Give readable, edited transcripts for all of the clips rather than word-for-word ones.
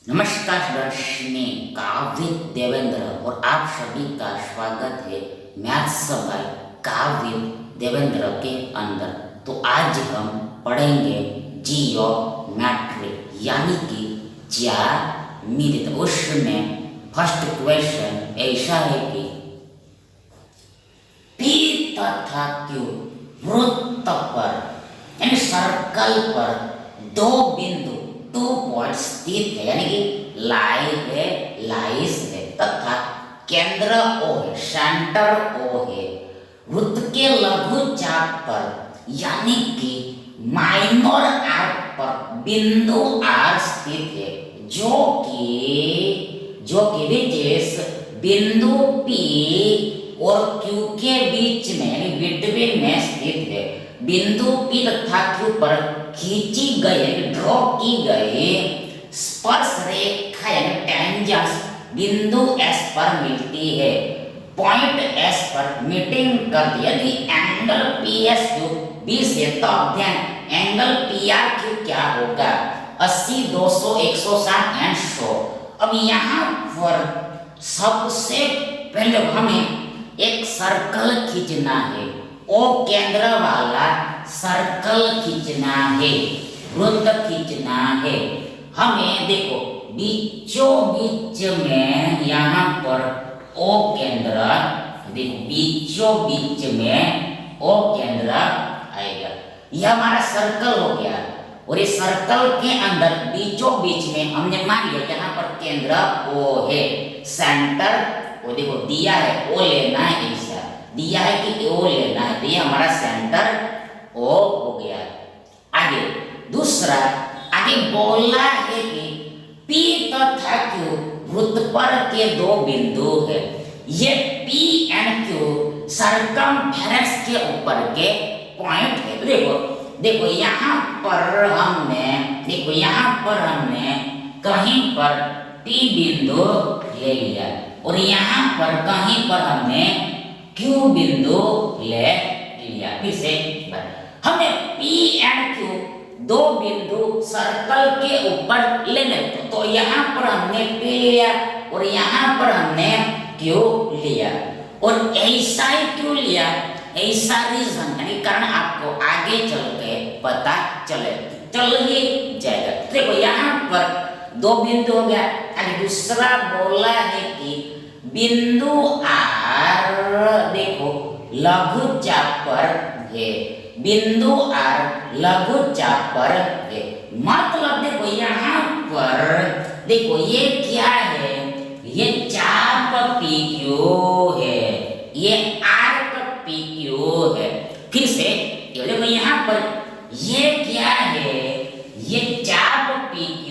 नमस्कार स्टूडेंट्स, मैं काव्य देवेंद्र और आप सभी का स्वागत है मैथ्स बाय काव्य देवेंद्र के अंदर। तो आज हम पढ़ेंगे जियोमेट्री यानी कि ज्यामिति। उसमें फर्स्ट क्वेश्चन ऐसा है कि पी तथा क्यू वृत्त पर यानी सर्कल पर दो बिंदु 2 पॉइंट स्थित है यानी कि लाइस है तथा केंद्र O है, सेंटर O है। वृत्त के लघु चाप पर यानी कि माइनर आर्क पर बिंदु R स्थित है जो कि विशेष बिंदु P और Q के बीच में यानी बिटवीन में स्थित है। बिंदु P तथा Q पर खींची गई ड्रॉ की गई स्पर्श रेखा यानी टेंजेंस बिंदु S पर मिलती है। पॉइंट S पर मीटिंग कर यदि एंगल PSQ 20 है तो अध्ययन एंगल PRQ क्या होगा? 80, 200, 160 एंड 100। अब यहाँ पर सबसे पहले हमें एक सर्कल खींचना है, ओ केंद्र वाला सर्कल खींचना है, वृत्त खींचना है। हमें देखो बीचों बीच में यहाँ पर ओ केंद्र, देखो बीचों बीच में ओ केंद्र आएगा। यह हमारा सर्कल हो गया और इस सर्कल के अंदर बीचों बीच में हमने मान लिया यहाँ पर केंद्र O है, सेंटर वो देखो दिया है, O लेना है, ऐसा दिया है कि O लेना है, तो ये हमारा सेंटर O हो गया। आगे दूसरा, आगे बोला है कि P तथा Q वृत्त पर के दो बिंदु है। ये P एंड Q सरकमफेरेंस के ऊपर के पॉइंट है। तो देखो यहाँ पर हमने कहीं पर P बिंदु ले लिया और यहाँ पर कहीं पर हमने Q बिंदु ले लिया। फिर से हमने P एंड Q दो बिंदु सर्कल के ऊपर लेने, तो यहाँ पर हमने P लिया और यहाँ पर हमने Q लिया। और ऐसा ही क्यों लिया? ऐसा रीजन यानी कारण आपको आगे चल के पता चल ही जाएगा। देखो यहाँ पर दो बिंदु हो गया। आगे दूसरा बोला है कि बिंदु R देखो लघु चाप पर है, बिंदु R लघु चाप पर है। मतलब देखो यहाँ पर देखो ये क्या है? ये चाप PQ है, ये आर्क PQ है। फिर से देखो यहाँ पर ये क्या है? ये चाप PQ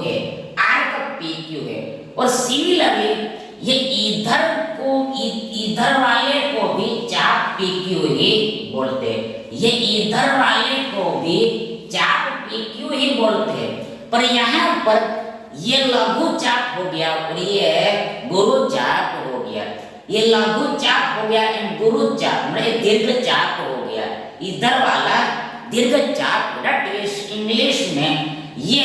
है, आर्क PQ है। और सिमिलरली ये इधर वाले को भी चाप PQ ही बोलते हैं, ये इधर वाले को भी चाप PQ ही बोलते हैं। पर यहाँ पर ये लघु चाप हो गया और ये गुरु चाप हो गया। ये लघु चाप हो गया एंड गुरु चाप मतलब दीर्घ चाप हो गया। इधर वाला दीर्घ चाप दैट इज इंग्लिश में ये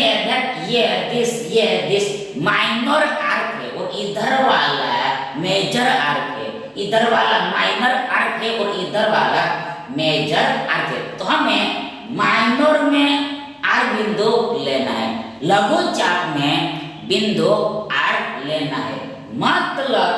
दिस माइनर आर्क है और इधर वाला मेजर आर्क है। इधर वाला माइनर आर्क है और इधर वाला मेजर आर्क है। तो हमें माइनर में R बिंदु लेना है, लघु चाप में बिंदु R लेना है। मतलब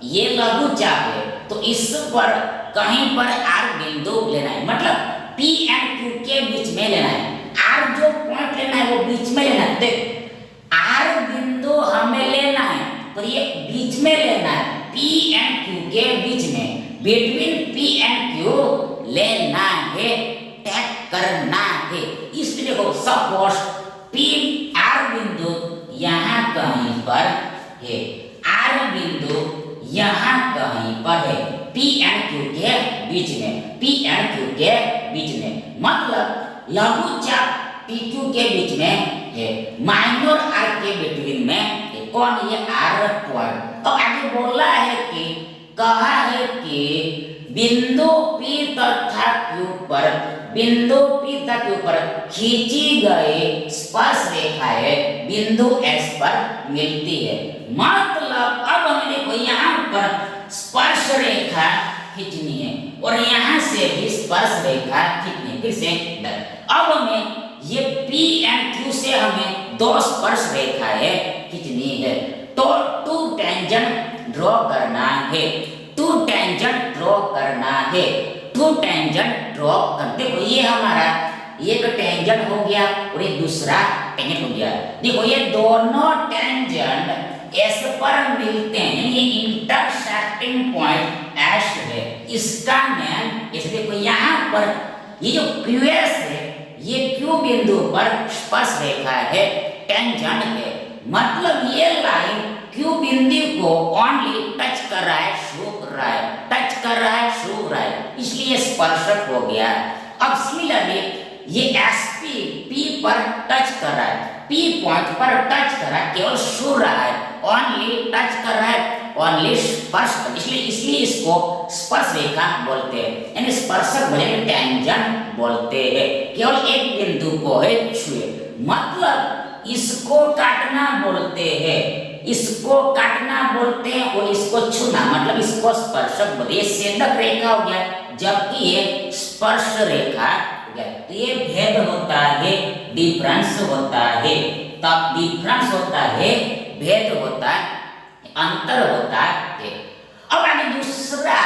ये लघु चाप है तो इस पर कहीं पर R बिंदु लेना है, मतलब P एंड Q के बीच में लेना है। R जो पॉइंट लेना है वो बीच में लेना है। देख R बिंदु हमें लेना है तो ये बीच में लेना है, P एंड Q के बीच में, बिटवीन P एंड Q लेना है, टैग करना है। इसलिए देखो सपोज P R बिंदु यहाँ कहीं पर है, R बिंदु यहाँ कहीं पर है, P एंड Q के बीच में, P एंड Q के बीच में, मतलब लघु चाप PQ के बीच में है, माइनर R के बिटवीन में है। कौन? ये R पॉइंट। तो आगे बोला है कि कहा है कि बिंदु P तथा Q पर खींची गई स्पर्श रेखाएं बिंदु S पर मिलती है। मतलब अब हमें देखो यहाँ पर स्पर्श रेखा खींचनी है और यहाँ से भी स्पर्श रेखा खींचनी है। फिर से अब हमें ये P एंड Q से हमें दो स्पर्श रेखाएं खींचनी है। तो टू टेंजेंट ड्रॉ करना है। टू टेंजेंट ड्रॉ कर देखो ये हमारा एक टेंजेंट हो गया और ये दूसरा टेंजेंट हो गया। देखो ये दोनों टेंजेंट S पर मिलते हैं, ये इंटरसेक्टिंग पॉइंट S है। इसका नाम इसे देखो यहाँ पर ये जो QS है ये Q बिंदु पर स्पर्श रेखा है, टेंजेंट है। मतलब ये लाइन Q बिंदु को ओनली टच कर रहा है, छू रहा है, टच कर रहा है, छू रहा है, इसलिए स्पर्शक हो गया। अब सिमिलरली ये SP P पर टच कर रहा है, P पॉइंट पर टच कर रहा है, केवल छू रहा है, ओनली टच कर रहा है, ओनली स्पर्श, इसलिए इसको स्पर्श रेखा बोलते हैं, यानी स्पर्शक बोलेंगे टेंजेंट बोलते हैं। केवल एक बिंदु को है छुए, मतलब इसको काटना बोलते हैं, इसको काटना बोलते हैं और इसको छूना मतलब इसको स्पर्शक बोलते हैं। ये छेदक रेखा हो गया जबकि ये स्पर्श रेखा हो गया। तो ये भेद होता है, डिफरेंस होता है, तब डिफरेंस होता है, भेद होता है, अंतर होता है। अब आगे दूसरा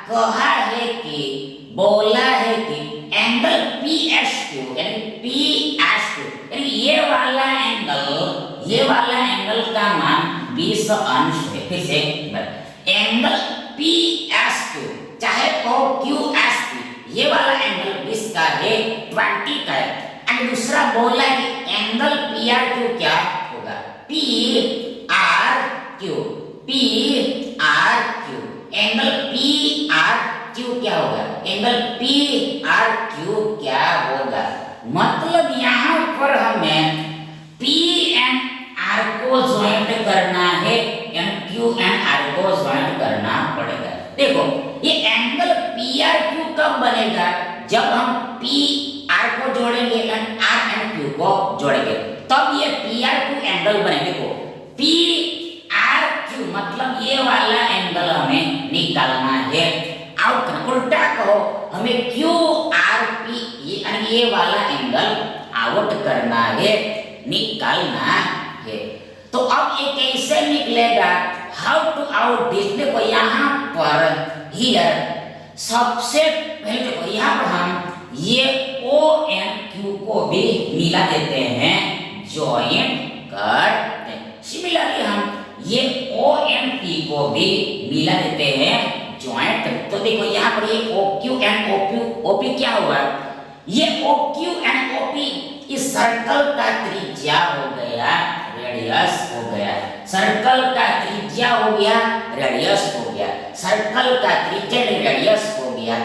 कहा है कि बोला है कि एंगल PSQ यानी PSQ यानी ये वाला एंगल का मान 20 अंश है। फिर से एंगल PSQ चाहे तो QSP ये वाला एंगल 20 का है, 20 का है। और दूसरा बोला है कि एंगल PRQ क्या होगा, PRQ एंगल PRQ क्या होगा, एंगल PRQ क्या होगा। मतलब यहाँ पर हमें P एंड R को ज्वाइंट करना है, Q एंड R को ज्वाइंट करना पड़ेगा। देखो ये एंगल PRQ कब बनेगा, जब हम PR को जोड़ेंगे एंड R एंड Q को जोड़ेंगे तब ये PRQ एंगल बनेगा। देखो PRQ मतलब ये वाला एंगल हमें निकालना है, आउट करना, उल्टा कहो हमें QRP ये वाला एंगल आउट करना है, निकालना है। तो अब ये कैसे निकलेगा, हाउ टू आउट दिस। देखो यहाँ पर हियर सबसे पहले देखो यहाँ पर हम ये ONQ को भी मिला देते हैं, ज्वाइंट करते हैं। सिमिलरली हम ये OMP को भी मिला देते हैं, ज्वाइंट। तो देखो यहाँ पर ये OQ एंड OP क्या हुआ, ये OQ एंड OP इस सर्कल का त्रिज्या हो गया, रेडियस हो गया, सर्कल का त्रिज्या हो गया, रेडियस हो गया, सर्कल का त्रिज्या रेडियस हो गया,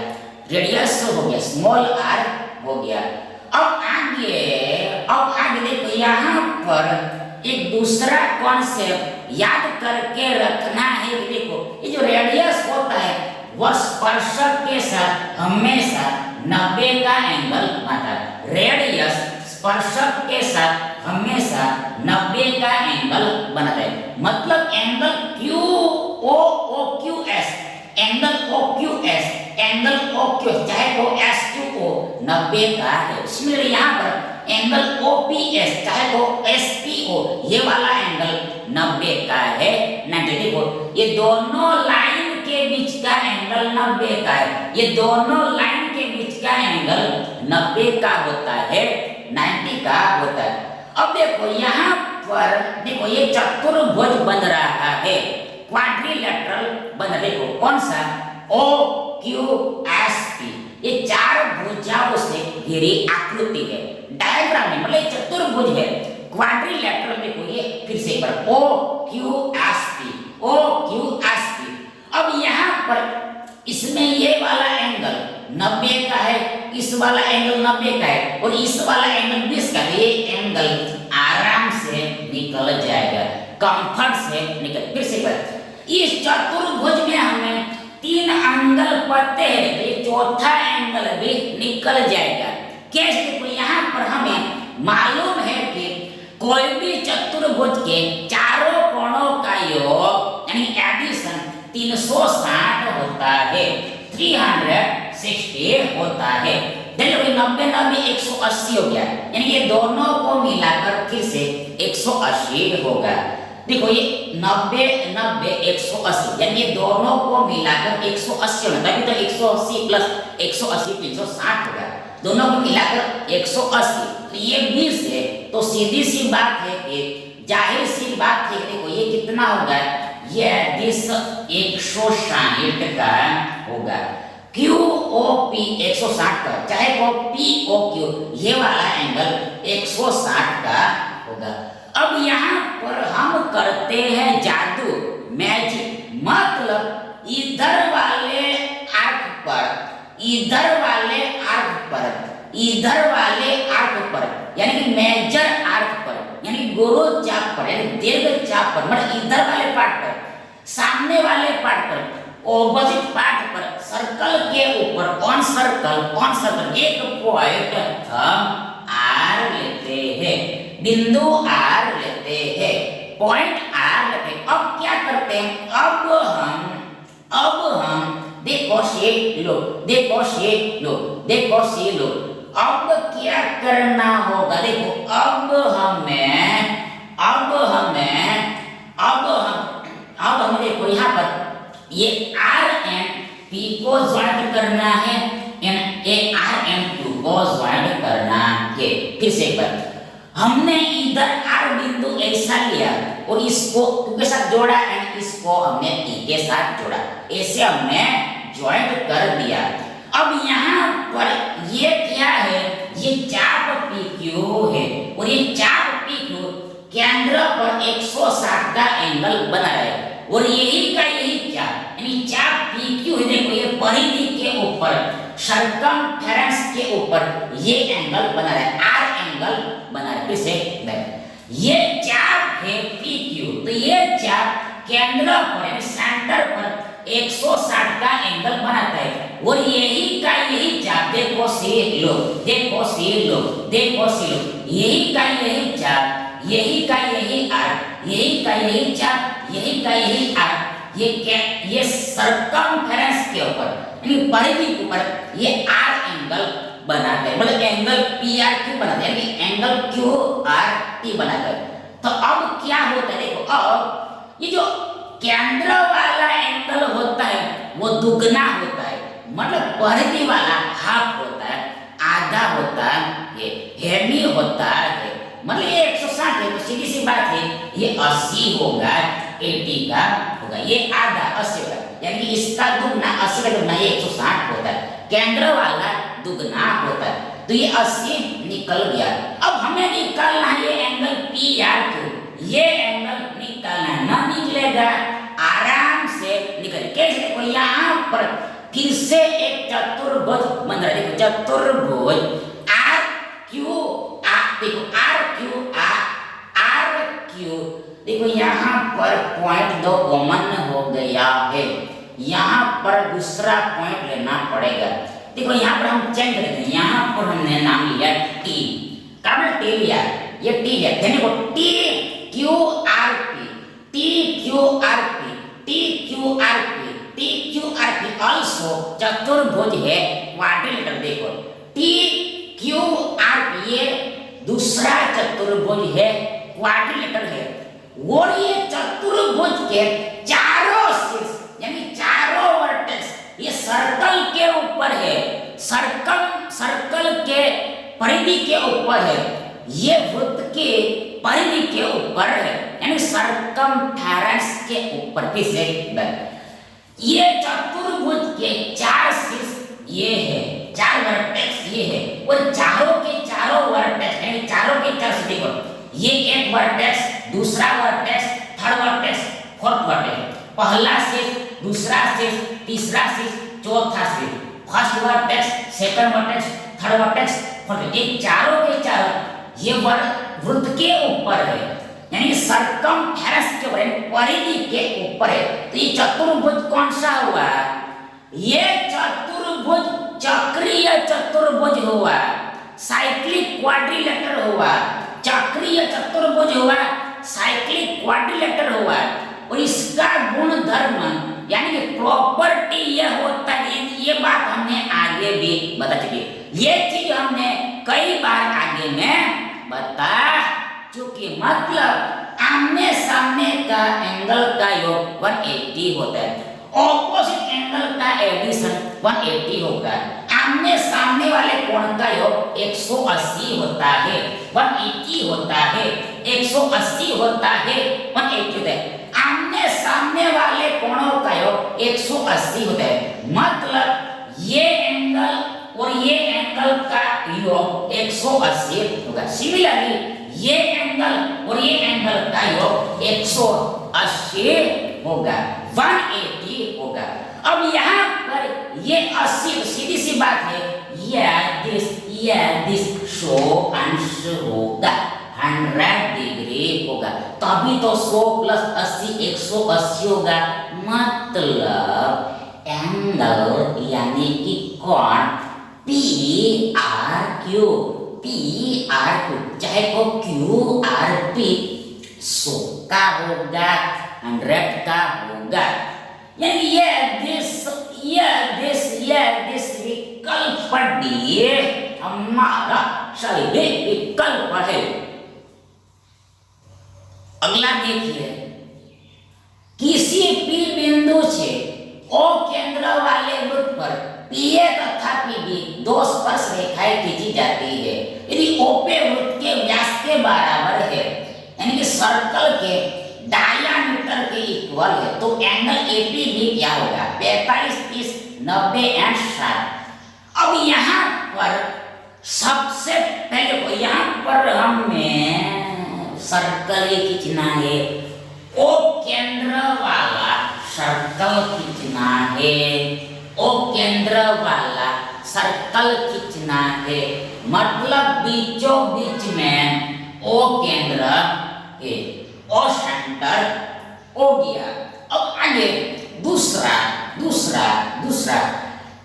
रेडियस हो गया, स्मॉल r हो गया। अब आगे देखो यहाँ पर एक दूसरा कॉन्सेप्ट याद करके रखना है। देखो ये जो रेडियस होता है वह स्पर्शक के साथ हमेशा 90 का एंगल बनाता है। रेडियस स्पर्शक के साथ हमेशा 90 का एंगल बनाता है। मतलब एंगल QOQS चाहे तो SQO 90 का है। इसमें यहाँ पर एंगल OPS चाहे तो SPO ये वाला एंगल 90 का है। 90 देखो ये दोनों लाइन के बीच का एंगल 90 का है, ये दोनों लाइन के बीच का एंगल 90 का होता है, 90 का होता है। अब देखो यहाँ पर देखो ये चतुर्भुज बन रहा है, क्वाड्रिलेटरल बन रहा है। देखो कौन सा, OQSP ये चार भुजाओं से घिरी आकृति है। डायग्राम में मतलब चतुर्भुज है, क्वाड्रिलेटरल। देखो ये फिर से एक बार OQSP। अब यहाँ पर इसमें ये वाला एंगल 90 का है, इस वाला एंगल 90 का है और इस वाला एंगल 20 का है। ये एंगल आराम से निकल जाएगा, कंफर्ट से निकल। फिर से इस चतुर्भुज में हमें तीन एंगल पते हैं तो ये चौथा एंगल भी निकल जाएगा। कैसे? देखो यहाँ पर हमें मालूम है कि कोई भी चतुर्भुज के चारों कोणों का योग यानी एडिशन 360 होता है, 360 होता है। देखो 90 90 180 हो गया, यानी ये दोनों को मिलाकर फिर से 180 होगा। देखो ये 90 90 180 यानी ये दोनों को मिलाकर 180 होगा, तभी तो 180 प्लस 180 360 होगा। दोनों को मिलाकर 180, तो ये 20 है। तो सीधी सी बात है कि जाहिर सी बात है, देखो ये कितना होगा, ये 160 का होगा। QOP 160 का, चाहे वो POQ ये वाला एंगल 160 का होगा। अब यहाँ पर हम करते हैं जादू, मैजिक, मतलब इधर वाले आर्क पर, इधर वाले आर्क पर, इधर वाले आर्क पर, यानी कि मेजर आर्क पर, यानी गुरु चाप पर, यानी दीर्घ चाप पर, मतलब इधर वाले पार्ट पर, सामने वाले पार्ट पर, ऑपोजिट पार्ट पर, सर्कल के ऊपर, ऑन सर्कल एक पॉइंट हम आर लेते हैं, बिंदु आर लेते हैं, पॉइंट आर लेते हैं। अब क्या करते हैं, अब हम देखो से लो, देखो से लो, देखो से लो। अब क्या करना होगा, देखो अब हम देखो यहाँ पर ये R एंड P को ज्वाइंट करना है, एंड R एंड Q को ज्वाइंट करना है। फिर से एक बार, हमने इधर R बिंदु ऐसा लिया और इसको Q के साथ जोड़ा एंड इसको हमने P के साथ जोड़ा, ऐसे हमने ज्वाइंट कर दिया। अब यहाँ पर ये क्या है, ये चाप PQ है और ये चाप PQ केंद्र पर 160 का एंगल बना है और यही का यही चाप यानी चाप PQ है। देखो ये परिधि के ऊपर, सर्कमफेरेंस के ऊपर ये एंगल बना है, R एंगल बना है। फिर से ये चाप है PQ, तो ये चाप केंद्र पर यानी सेंटर पर 160 का एंगल बनाता है और यही का यही चाप, देखो से लो, देखो से लो, देखो से लो, यही का यही चाप, यही का यही आर्क, यही का यही चाप, यही का यही आर्क, ये सर्कमफेरेंस के ऊपर यानी परिधि के ऊपर ये R एंगल बनाते हैं, मतलब एंगल PRQ बनाते हैं, यानी एंगल QRT बनाते हैं। तो अब क्या होता है, देखो अब ये जो केंद्र वाला एंगल होता है वो दुगना होता है, मतलब परिधि वाला हाफ होता है, आधा होता है, हेवी होता है, मतलब ये 160 है तो सीधी सी बात है ये 80 होगा, 80 का होगा, ये आधा 80 होगा, यानी इसका दुगना 80 का दुगना ये 160 होता है, केंद्र वाला दुगना होता है, तो ये 80 निकल गया। अब हमें निकालना है ये एंगल PRQ, ये एंगल निकालना ना निकलेगा, आराम से निकल। कैसे? देखो यहाँ पर फिर से एक चतुर्भुज बन रहा है, देखो चतुर्भुज RQ, देखो RQ, देखो यहाँ पर पॉइंट 2 कॉमन हो गया है, यहाँ पर दूसरा पॉइंट लेना पड़ेगा। देखो यहाँ पर हम चेंज कर देंगे, यहाँ पर हमने नाम लिया T, कब T लिया, ये T है, देखो TQRP, TQRP, TQRP, TQRP also चतुर्भुज है, क्वाड्रिलेटरल। देखो TQRP ये दूसरा चतुर्भुज है, क्वाड्रिलेटरल है, और ये चतुर्भुज के चारों शीर्ष यानी चारों वर्टेक्स ये सर्कल के ऊपर है, सर्कल के परिधि के ऊपर है, ये वृत्त के परिधि के ऊपर है, यानी सर्कमफेरेंस के ऊपर। किसे? ये चतुर्भुज के चार शीर्ष ये है, चार वर्टेक्स ये है, और चारों के चारों वर्टेक्स यानी चारों के चार शीर्ष, देखो ये एक वर्टेक्स, दूसरा vertex, third vertex, fourth vertex, पहला शीर्ष, दूसरा शीर्ष, तीसरा शीर्ष, चौथा शीर्ष, first vertex, second vertex, third vertex, fourth, ये चारों के चारों ये वृत्त के ऊपर है, यानी सर्कमफेरेंस के ऊपर, परिधि के ऊपर है। तो ये चतुर्भुज कौन सा हुआ? ये चतुर्भुज चक्रीय चतुर्भुज हुआ, साइक्लिक क्वाड्रिलेटरल हुआ, चक्रीय चतुर्भुज हुआ, साइक्लिक क्वाड्रिलेटरल हुआ। और इसका गुण धर्म यानी कि प्रॉपर्टी ये होता है, ये बात हमने आगे भी बता चुकी, ये चीज हमने कई बार आगे में बता चुकी। मतलब आमने सामने का एंगल का योग 180 होता है, ऑपोजिट एंगल का एडिशन 180 होगा, आमने सामने वाले कोण का योग 180 होता है, 180 होता है, 180 होता है, 180 होता है। आमने सामने वाले कोणों का योग 180 होता है। मतलब ये एंगल और ये एंगल का योग 180 होगा। सिमिलरली ये एंगल और ये एंगल का योग 180 होगा, 180 होगा। अब यहाँ पर ये 80 सीधी सी बात है, दिस शो अंश होगा 100 डिग्री होगा, तभी तो 100 प्लस 80 180 होगा। मतलब एंगल यानी कि कोण पी आर क्यू, चाहे को क्यू आर पी 100 का होगा, 100 का होगा। यानी दिस विकल्प डी हमारा सही विकल्प है। अगला देखिए, किसी पी बिंदु से ओ केंद्र वाले वृत्त पर पीए तथा पीबी दो स्पर्श रेखाएं खींची जाती है। यदि ओपे वृत्त के व्यास के बराबर है, यानी कि सर्कल के डायमीटर के इक्वल है, तो एंगल एपीबी क्या होगा? 45, 30, 90 एंड 60। अब यहाँ पर सबसे पहले यहाँ पर हमें सर्कल खींचना है, ओ केंद्र वाला सर्कल खींचना है, ओ केंद्र वाला सर्कल खींचना है। मतलब बीचों बीच में ओ केंद्र है, ओ सेंटर हो गया। अब आगे दूसरा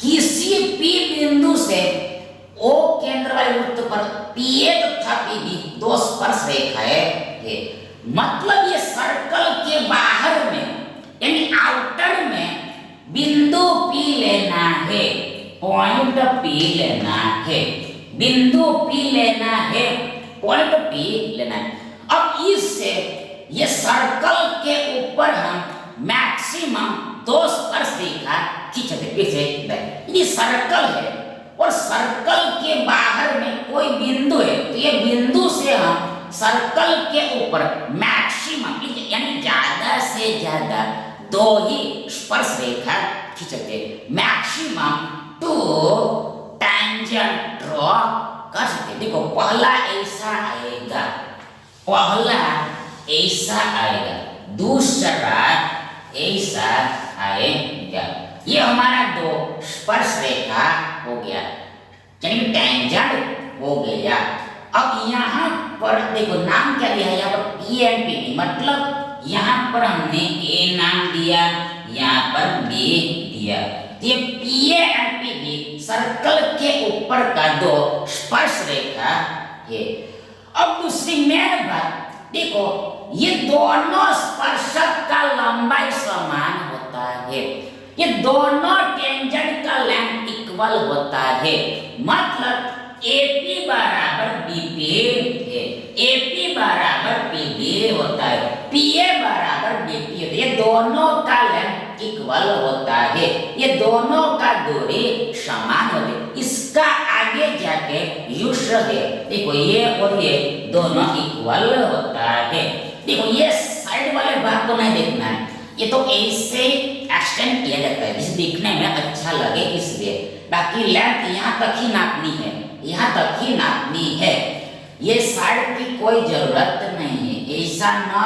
किसी पी बिंदु से ओ केंद्र वाले वृत्त पर पीए तथा पीबी दो स्पर्श रेखाएं है। मतलब ये सर्कल के बाहर में यानी आउटर में बिंदु पी लेना है, पॉइंट पी लेना है, बिंदु पी लेना है, पॉइंट पी लेना है। अब इससे ये सर्कल के ऊपर हम मैक्सिमम दो स्पर्श रेखा खींचते पीछे। ये सर्कल है और सर्कल के बाहर में कोई बिंदु है, तो ये बिंदु से हम सर्कल के ऊपर मैक्सिमम यानी ज्यादा से ज्यादा दो ही स्पर्श रेखा खींचते। मैक्सिमम 2 टेंजेंट ड्रॉ कर सकते। देखो पहला ऐसा आएगा, पहला ऐसा आएगा, दूसरा ऐसा आएगा। ये हमारा दो स्पर्श रेखा हो गया, यानी टेंजेंट हो गया। अब यहाँ पर देखो नाम क्या दिया है, यहाँ पर पी एंड पी, मतलब यहाँ पर हमने ए नाम दिया, यहाँ पर बी दिया। ये पी एंड पी सर्कल के ऊपर का दो स्पर्श रेखा है। अब दूसरी मेन बात देखो, ये दोनों स्पर्शक का लंबाई समान होता है, ये दोनों टेंजेंट का लेंथ इक्वल होता है। मतलब AP बराबर BP है, AP बराबर PB होता है, PA बराबर BP होता है। ये दोनों का लेंथ इक्वल होता है, ये दोनों का दूरी समान होती है। इसका आगे जाके युष्ट है, देखो ये और ये दोनों इक्वल होता है। देखो ये साइड वाले भाग को नहीं देखना है, ये तो ऐसे एक्सटेंड किया जाता है जिसे दिखने में अच्छा लगे इसलिए। बाकी लेंथ यहाँ तक ही नापनी है, यहाँ तक ही नापनी है, ये साइड की कोई जरूरत नहीं है। ऐसा ना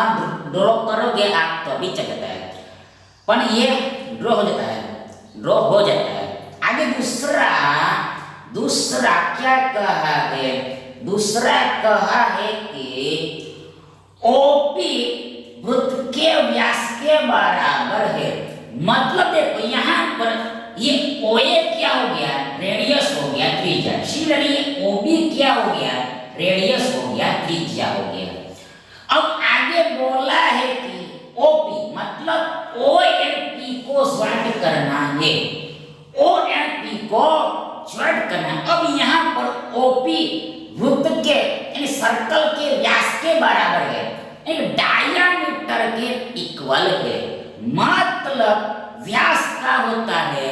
ड्रॉ करोगे आप तो अभी चलता है, पर ये ड्रॉ हो जाता है, ड्रॉ हो जाता है। आगे दूसरा क्या कहा है? दूसरा कहा है कि ओपी वृत्त के व्यास के बराबर है। मतलब देखो यहाँ पर ये OA क्या हो गया, रेडियस हो गया, त्रिज्या। सिमिलरली ये OB क्या हो गया, रेडियस हो गया, त्रिज्या हो गया। अब आगे बोला है कि OP मतलब O और P को ज्वाइंट करना है, O और P को ज्वाइंट करना। अब यहाँ पर OP वृत्त के यानी सर्कल के व्यास के बराबर है, एक डायमीटर के इक्वल है। मतलब व्यास का होता है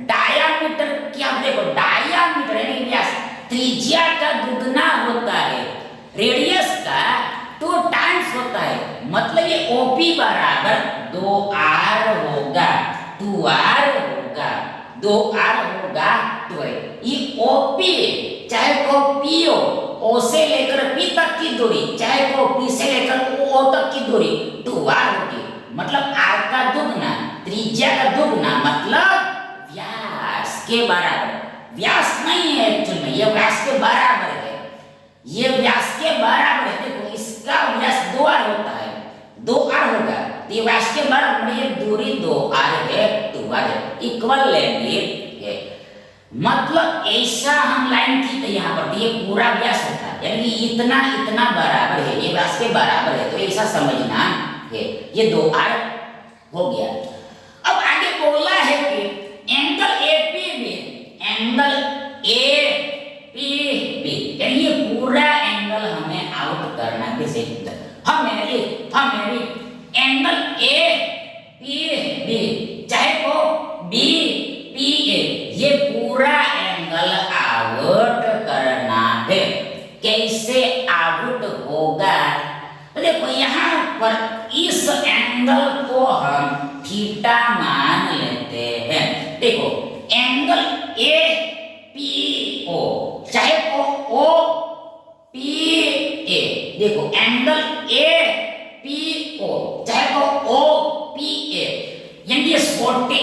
डायमीटर, क्या देखो डायमीटर यानी व्यास त्रिज्या का दुगना होता है, रेडियस का 2 टाइम्स होता है। मतलब ये OP बराबर 2R होगा, 2R होगा, 2R होगा। तो ये OP चाहे को P हो, O से लेकर P तक की दूरी, चाहे को P से लेकर O तक की दूरी 2R होगी। मतलब R का दुगना, त्रिज्या का दुगना, मतलब व्यास के बराबर। व्यास नहीं है एक्चुअल में, ये व्यास के बराबर है, ये व्यास के बराबर है। देखो इसका व्यास 2R होता है, 2R होगा, तो ये व्यास के बराबर, ये दूरी 2R है, 2R है, इक्वल लेंगे है। मतलब ऐसा हम लाइन खींचते यहाँ पर, ये पूरा व्यास होता है, यानी इतना इतना बराबर है, ये व्यास के बराबर है, तो ऐसा समझना है। ये 2R हो गया। अब आगे बोला है कि एंगल APB, एंगल APB यानी ये पूरा एंगल हमें आउट करना है। कैसे हमें एंगल APB चाहे वो BPA, ये पूरा एंगल आउट करना है। कैसे आउट होगा, तो देखो यहाँ पर इस एंगल को हम थीटा मान लेते हैं। देखो एंगल APO चाहे वो OPA, देखो एंगल APO चाहे वो OPA, यानी ये छोटे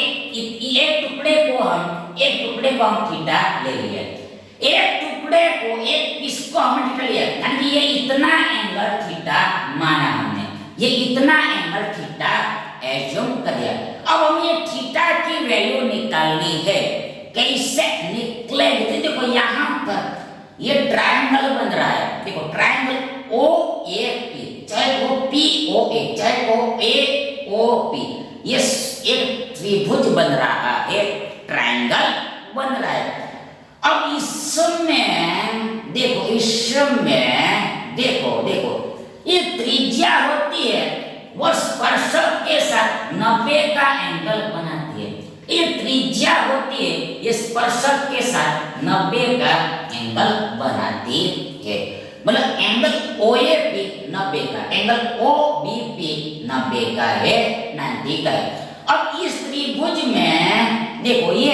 एक टुकड़े को हम थीटा ले लिया, एक टुकड़े को एक इसको हम थीटा लिया, यानी ये इतना एंगल थीटा माना हमने, ये इतना एंगल थीटा एज्यूम कर दिया। अब हम ये थीटा की वैल्यू निकालनी है। कैसे निकलेगी, देखो यहाँ पर ये ट्रायंगल बन रहा है, देखो ट्रायंगल OAP चाहे वो POA चाहे वो AOP, ये एक त्रिभुज बन रहा है, ट्रायंगल बन रहा है। अब इसमें देखो ये त्रिज्या होती है, वो स्पर्शक के साथ 90 का एंगल बनाती है। ये त्रिज्या होती है, ये स्पर्शक के साथ 90 का एंगल बनाती है। मतलब एंगल OAP 90 का, एंगल OBP 90 का है, 90 का है। अब इस त्रिभुज में देखो ये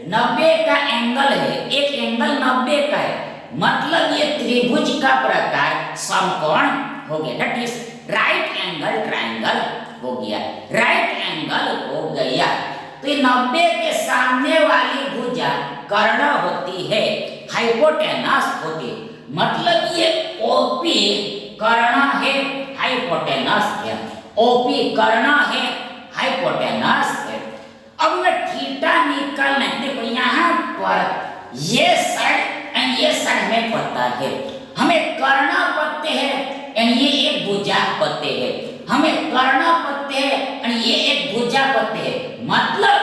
90 का एंगल है, एक एंगल 90 का है, मतलब ये त्रिभुज का प्रकार समकोण हो गया, that is right angle triangle हो गया, राइट एंगल हो गया। तो ये 90 के सामने वाली भुजा कर्ण होती है, हाइपोटेनस होती है, मतलब ये OP कर्ण है, हाइपोटेनस है, OP कर्ण है, हाइपोटेनस है। अब मैं थीटा निकालना है, देखो यहाँ पर ये साइड एंड ये साइड में पता है, हमें कर्ण पते हैं एंड ये एक भुजा पते है, हमें कर्ण पते हैं एंड ये एक भुजा पते है, मतलब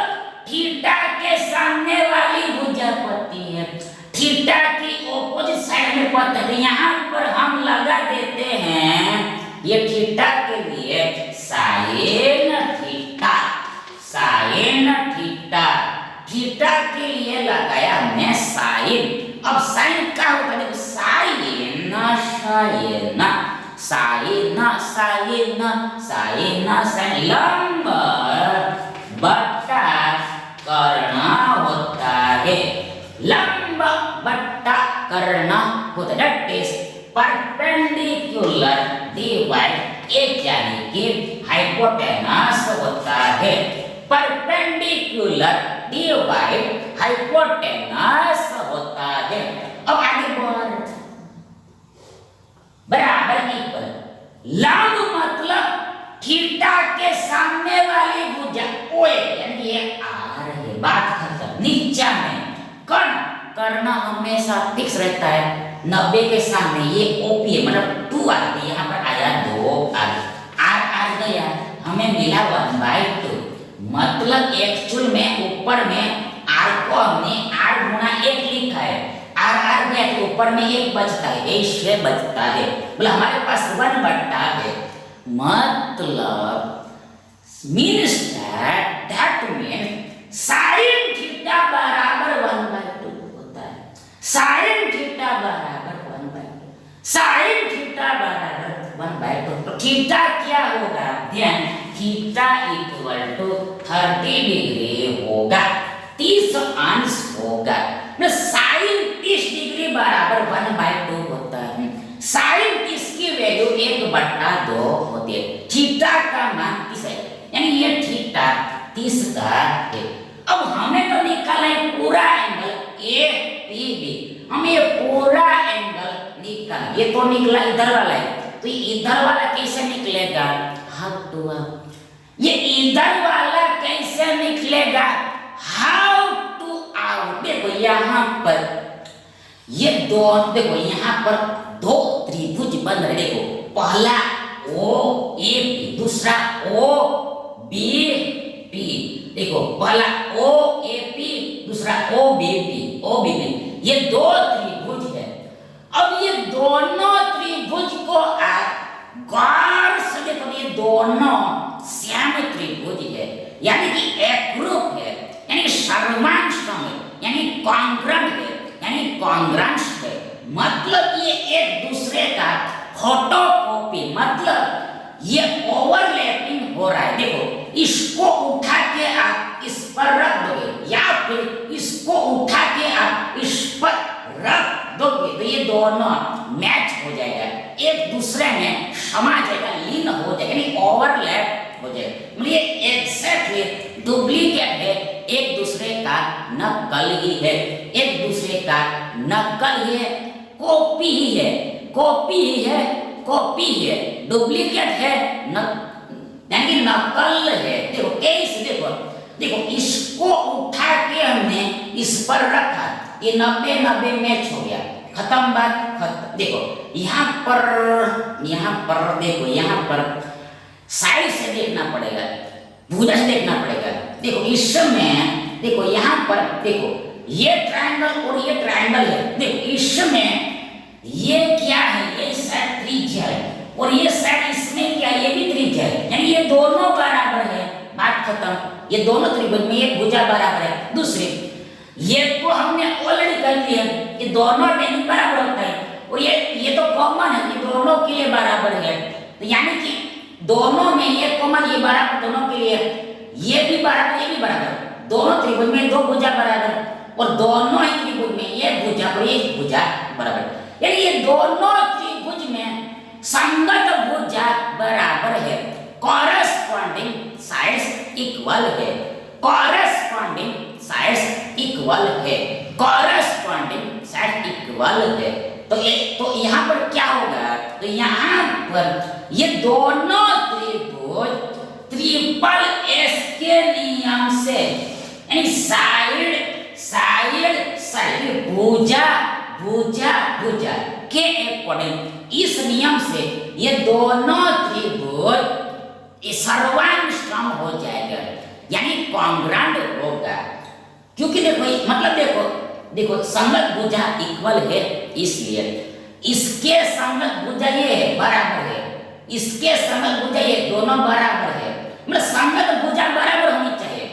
थीटा के सामने वाली भुजा पति है, थीटा की ऑपोजिट साइड में पता है। यहाँ पर हम लगा देते हैं ये थीटा के लिए sine theta, sine theta, theta के लिए लगाया हमने साइन। अब साइन क्या होता है, sine sine sine sine sine sine लंब बट्टा कर्ण होता है, लंब बट्टा कर्ण होता है, दैट इज परपेंडिकुलर डिवाइड एक यानी कि हाइपोटेनस होता है, परपेंडिकुलर डिवाइड हाइपोटेनस होता है। अब आगे बढ़, बराबर इक्वल, लंब मतलब थीटा के सामने वाली भुजा OA, यानी ये R है, बात खत्म। नीचा में कर्ण, कर्ण हमेशा फिक्स रहता है 90 के सामने, ये ओपी है मतलब 2 आ गई, यहाँ पर आया 2 आ गया, हमें मिला 1/2। मतलब एक्चुअल में ऊपर में आर को हमने आर गुना 1 लिखा है, आर गया तो ऊपर में 1 बचता है, इससे बचता है, मतलब हमारे पास 1 बचता है। मतलब means that means sin theta बराबर 1/2 होता है, sin थीटा बराबर 1/2, sin थीटा बराबर 1/2। तो थीटा क्या होगा, ध्यान, थीटा इक्वल टू 30 डिग्री होगा, 30 अंश होगा, मतलब साइन 30 डिग्री बराबर 1/2 होता है। साइन 30 की वैल्यू 1/2 होती है, थीटा का मान 30 है, यानी ये थीटा 30 का है। अब हमें तो निकालना है पूरा एंगल APB, हम ये पूरा एंगल निकाल, ये तो निकला इधर वाला है, तो इधर वाला कैसे निकलेगा, हाउ टू, ये इधर वाला कैसे निकलेगा, हाउ टू आउट। देखो यहाँ पर ये दो, देखो यहाँ पर 2 त्रिभुज बन रहे, देखो पहला OAP, दूसरा OBP, देखो पहला OAP, दूसरा OBP, ये 2 त्रिभुज है। अब ये दोनों त्रिभुज को आप गौर से देखो, ये दोनों सम त्रिभुज है, यानी कि एकरूप है, यानी सर्वांश है, यानी कॉन्ग्रुएंट है, यानी कॉन्ग्रुएंस है, मतलब ये एक दूसरे का फोटोकॉपी, मतलब ये ओवरलैपिंग हो रहा है। देखो इसको उठा के आप इस पर रख दोगे या फिर इसको उठा के आप इस पर रख दोगे तो ये दोनों मैच हो जाएगा, एक दूसरे में समा जाएगा, लीन हो जाएगा, यानी ओवरलैप हो जाएगा, मतलब ये एग्जैक्टली डुप्लीकेट है, एक दूसरे का नकल ही है, एक दूसरे का नकल ही है, कॉपी ही है, कॉपी ही है, कॉपी है, डुप्लीकेट है, यानी नकल है। देखो कैसे, देखो इसको उठा के हमने इस पर रखा, ये 90-90 मैच हो गया, खत्म बात खत्म। देखो यहाँ पर देखो, यहाँ पर साइड से देखना पड़ेगा, भुजा से देखना पड़ेगा। देखो इसमें देखो यहाँ पर देखो ये ट्रायंगल और ये ट्रायंगल है, देखो इसमें ये क्या है, ये साइड त्रिज्या है और ये साइड इसमें क्या है, ये भी त्रिज्या है, यानी ये दोनों बराबर है, बात खत्म। ये दोनों त्रिभुज में एक भुजा बराबर है, दूसरे ये तो हमने ऑलरेडी कर लिया, ये दोनों टेन बराबर होता है और ये तो कॉमन है, ये दोनों के लिए बराबर है, तो यानी कि दोनों में ये कॉमन, ये बराबर दोनों के लिए, ये भी बराबर, ये भी बराबर, दोनों त्रिभुज में 2 भुजा बराबर और दोनों ही त्रिभुज में ये भुजा और ये भुजा बराबर, यानी ये दोनों त्रिभुज में संगत भुजा बराबर है, कॉरेस्पॉन्डिंग साइड्स इक्वल है, कॉरेस्पॉन्डिंग साइड्स इक्वल है, कॉरेस्पॉन्डिंग साइड इक्वल है। तो यहाँ पर क्या होगा, तो यहाँ पर ये दोनों त्रिभुज ट्रिपल एस के नियम से, यानी साइड भुजा के अकॉर्डिंग, इस नियम से ये दोनों त्रिभुज सर्वांशम हो जाएगा, यानी कॉन्ग्रुएंट होगा, क्योंकि देखो मतलब देखो संगत भुजा इक्वल है, इसलिए इसके संगत भुजा ये है बराबर है, इसके संगत भुजा ये दोनों बराबर है, मतलब संगत भुजा बराबर होनी चाहिए,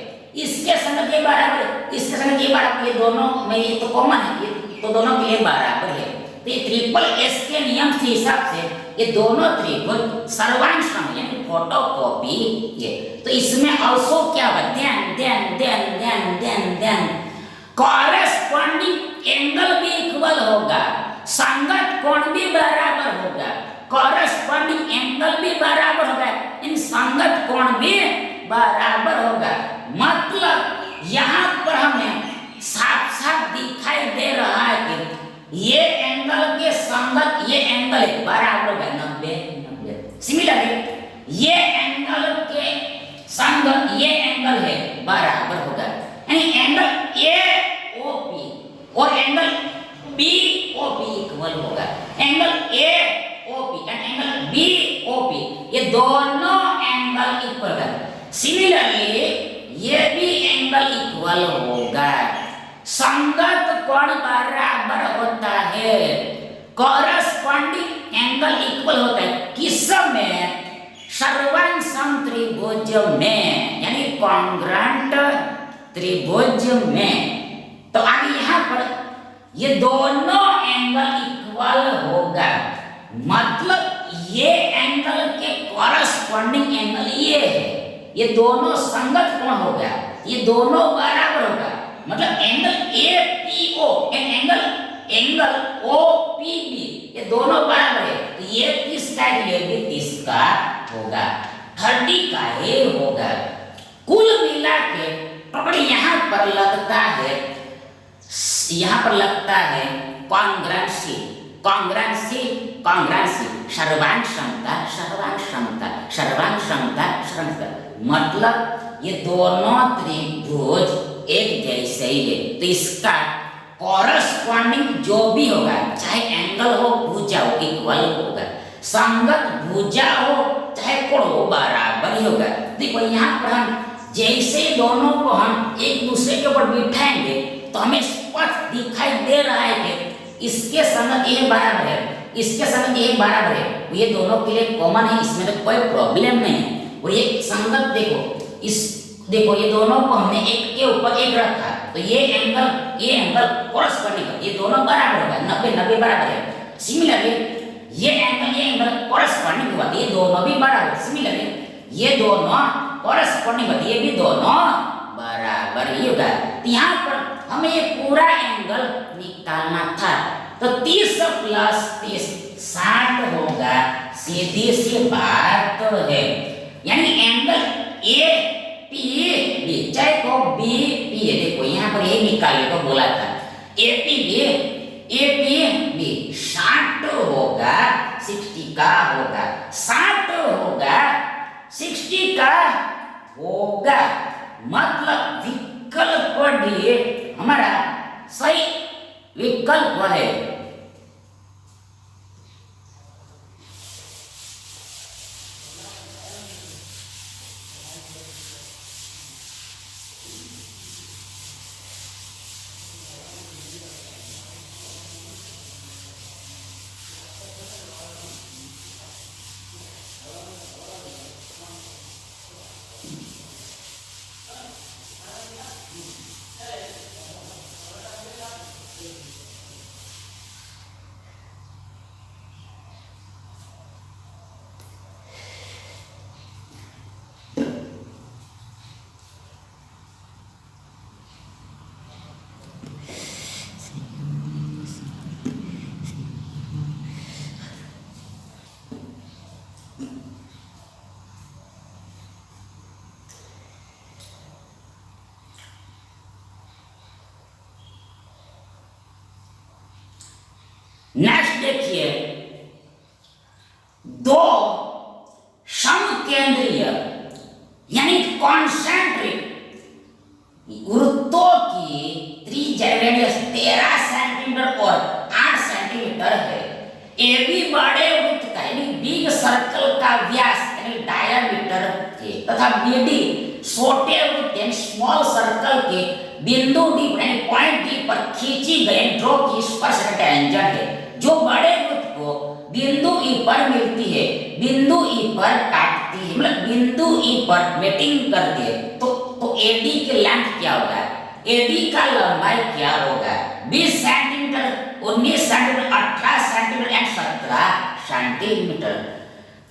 इसके संगत ये बराबर, इसके संगत ये बराबर, ये दोनों में ये तो कॉमन है, ये तो दोनों के लिए बराबर है। तो ये ट्रिपल एस के नियम के हिसाब से ये दोनों त्रिभुज सर्वांशम यानी फोटोकॉपी है। तो इसमें ऑल्सो क्या होगा, ध्यान, कॉरेस्पॉन्डिंग एंगल भी इक्वल होगा, संगत कोण भी बराबर होगा, कॉरेस्पॉन्डिंग एंगल भी बराबर होगा, इन संगत कोण भी बराबर होगा। मतलब यहाँ पर हमें साफ दिखाई दे रहा है कि ये एंगल के संगत ये एंगल बराबर होगा 90। सिमिलरली ये एंगल के संगत ये एंगल है बराबर होगा, यानी दोनों एंगल इक्वल है। सिमिलरली ये भी एंगल इक्वल होगा। संगत कोण बराबर होता है, कॉरस्पॉन्डिंग एंगल इक्वल होता है किस में? सर्वांग त्रिभुज में, यानी कॉन्ग्रुएंट त्रिभुज में। तो अब यहां पर ये दोनों एंगल इक्वल होगा, मतलब ये एंगल के कॉरस्पॉन्डिंग एंगल ये है, ये दोनों संगत कोण हो गया, ये दोनों बराबर होगा, मतलब एंगल एपीओ एंगल ओपीबी ये दोनों बराबर है। तो ये 30 का ये भी 30 का होगा, 30 का ये होगा। कुल मिला के पकड़ यहाँ पर लगता है कॉन्ग्रुएंसी सर्वांग क्षमता, मतलब ये दोनों त्रिभुज एक जैसे ही है, तो इसका कॉरस्पॉन्डिंग जो भी होगा, चाहे एंगल हो भुजा हो, इक्वल होगा, संगत भुजा हो चाहे कोण हो बराबर ही होगा। देखो यहाँ पर हम जैसे दोनों को हम एक दूसरे के ऊपर बिठाएंगे तो हमें स्पष्ट दिखाई दे रहा है कि इसके संगत ये बराबर है, इसके संगत ये बराबर है, ये दोनों के लिए कॉमन है, इसमें तो कोई प्रॉब्लम नहीं है। और ये संगत देखो ये दोनों को हमने एक के ऊपर एक रखा, तो ये एंगल कॉरस्पॉन्डिंग, ये दोनों बराबर होगा, 90 बराबर है। सिमिलरली ये एंगल कॉरस्पॉन्डिंग हुआ, ये दोनों भी बराबर। सिमिलरली ये दोनों कॉरस्पॉन्डिंग होती है, ये भी दोनों बराबर ही होगा। तो यहाँ पर हमें ये पूरा एंगल निकालना था, तो 30 प्लस 30 60 होगा, सीधी सी बात है। यानी एंगल ए पी बी चाहे को बी पी, देखो यहाँ पर ये निकालने को बोला था, ए पी बी 60 होगा, 60 का होगा, 60 होगा 60 का होगा, मतलब विकल्प डी हमारा सही विकल्प है। नेक्स्ट देखिए, दो समकेंद्रीय यानी कॉन्सेंट्रिक वृत्तों की त्रिज्या 13 सेंटीमीटर और 8 सेंटीमीटर है। ए बी बड़े वृत्त का यानी बिग सर्कल का व्यास यानी डायमीटर है, तथा बी डी छोटे वृत्त यानी स्मॉल सर्कल के बिंदु डी यानी पॉइंट डी पर खींची गई ड्रॉ की स्पर्श टेंजेंट है, जो बड़े वृत्त को बिंदु ई पर मिलती है, बिंदु ई पर काटती है, मतलब बिंदु ई पर मीटिंग करती है। तो एडी की लेंथ क्या होगा, एडी का लंबाई क्या होगा, 20 centimetre, 19 centimetre, 18 centimetre and 17 centimetre.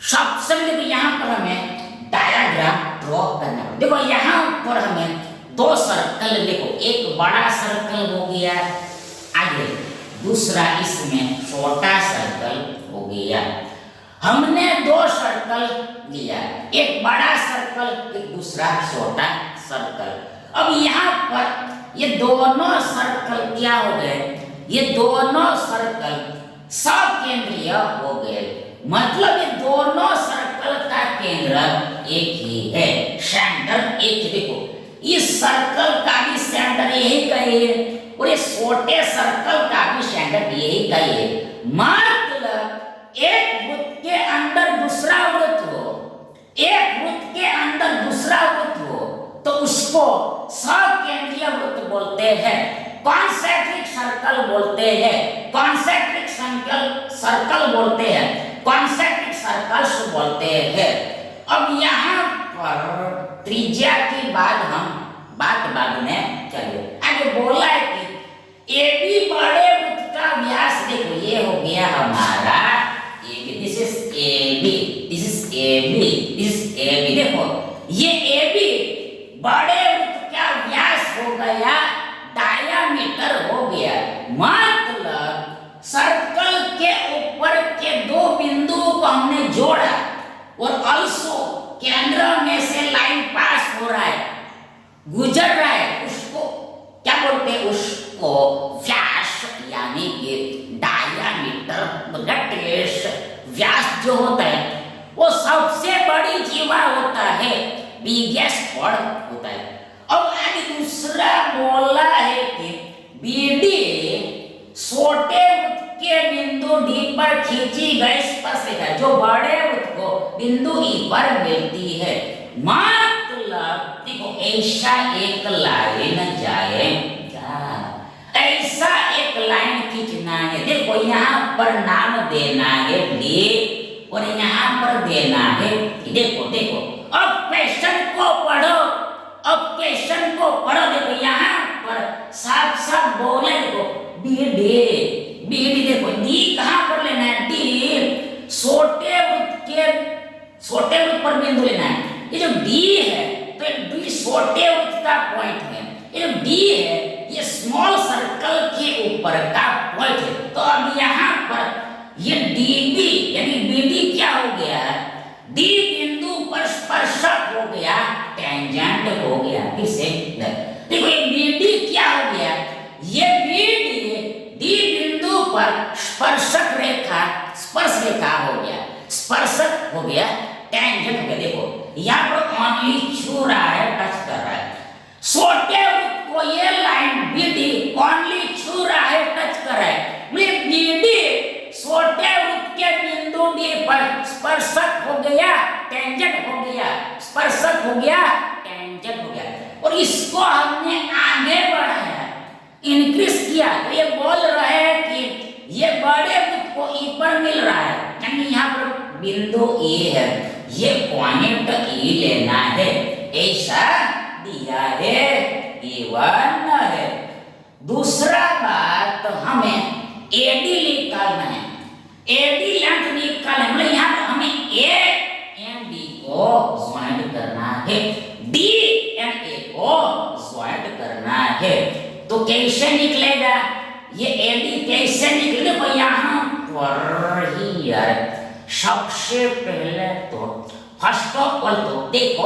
सबसे पहले यहाँ पर हमें डायग्राम ड्रॉ करना है। देखो यहाँ पर हमें दो सर्कल, देखो एक बड़ा सर्कल हो गया आगे, दूसरा इसमें छोटा सर्कल हो गया। हमने दो सर्कल लिया, एक बड़ा सर्कल एक दूसरा छोटा सर्कल। अब यहाँ पर ये दोनों सर्कल क्या हो गए, ये दोनों सर्कल सकेंद्रीय हो गए, मतलब ये दोनों सर्कल का केंद्र एक ही है, सेंटर एक ही। देखो इस सर्कल का भी सेंटर यही का है और ये छोटे सर्कल का भी सेंटर यही का है। मतलब एक वृत्त के अंदर दूसरा वृत्त हो, बोलते हैं, कॉन्सेंट्रिक सर्कल बोलते हैं, कॉन्सेंट्रिक सर्कल बोलते हैं, कॉन्सेंट्रिक सर्कल्स बोलते हैं। अब यहाँ पर त्रिज्या की बात बाद में चलिए आगे बोला है कि AB बड़े वृत्त का व्यास, देखो ये हो गया हमारा AB, this is AB, this is AB, this is AB, देखो ये AB बड़े वृत्त का व्यास हो गया, डायामीटर हो गया, मतलब सर्कल के ऊपर के दो बिंदुओं को हमने जोड़ा और अल्सो केंद्र में से लाइन पास हो रहा है, गुजर रहा है, उसको क्या बोलते हैं, उसको व्यास यानी कि डायामीटर, व्यास जो होता है वो सबसे बड़ी जीवा होता है, बिगेस्ट कॉर्ड होता है। अब आगे दूसरा बोला है कि बीडी छोटे वृत्त के बिंदु D पर खींची गई स्पर्शरेखा जो बड़े वृत्त को बिंदु E पर मिलती है, मतलब देखो ऐसा एक लाइन जाएगा, ऐसा एक लाइन खींचना है, देखो यहाँ पर नाम देना है D और यहाँ पर देना है, देखो देखो अब क्वेश्चन को पढ़ो, देखो यहाँ पर साफ साफ बोले, देखो बीडी देखो डी कहाँ पर लेना है, डी छोटे वृत्त पर बिंदु लेना है, ये जो डी है तो डी छोटे वृत्त का पॉइंट है, ये जो डी है ये स्मॉल सर्कल के ऊपर का पॉइंट है। तो अब यहाँ पर ये डीबी यानी बीडी क्या हो गया, डी बिंदु पर स्पर्शक हो गया, टेंजेंट हो गया, किसे देखो ये बीडी क्या हो गया, ये बीडी डी बिंदु पर स्पर्शक रेखा, स्पर्श रेखा हो गया, स्पर्शक हो गया, टेंजेंट हो गया। देखो यहाँ पर ओनली छू रहा है, टच कर रहा है, छोटे वृत्त को ये लाइन बीडी ओनली छू रहा है, टच कर रहा है, बीडी छोटे वृत्त के बिंदु डी पर स्पर्शक हो गया, टेंजेंट हो गया, स्पर्शक हो गया, टेंजेंट हो गया, और इसको हमने आगे बढ़ाया, इंक्रीज किया, तो ये बोल रहे हैं कि ये बड़े वृत्त को E पर मिल रहा है, यानी यहाँ पर बिंदु E है, ये पॉइंट E लेना है, ऐसा दिया है, E1 है। दूसरा बात हमें AD निकालना है, AD लेंथ निकालना है, मतलब यहाँ पर हमें A एंड D को ज्वाइंट करना है, D एंड A को ज्वाइंट करना है, तो कैसे निकलेगा ये AD, कैसे निकलेगा, तो यहाँ पर ही यार सबसे पहले तो फर्स्ट ऑफ ऑल तो देखो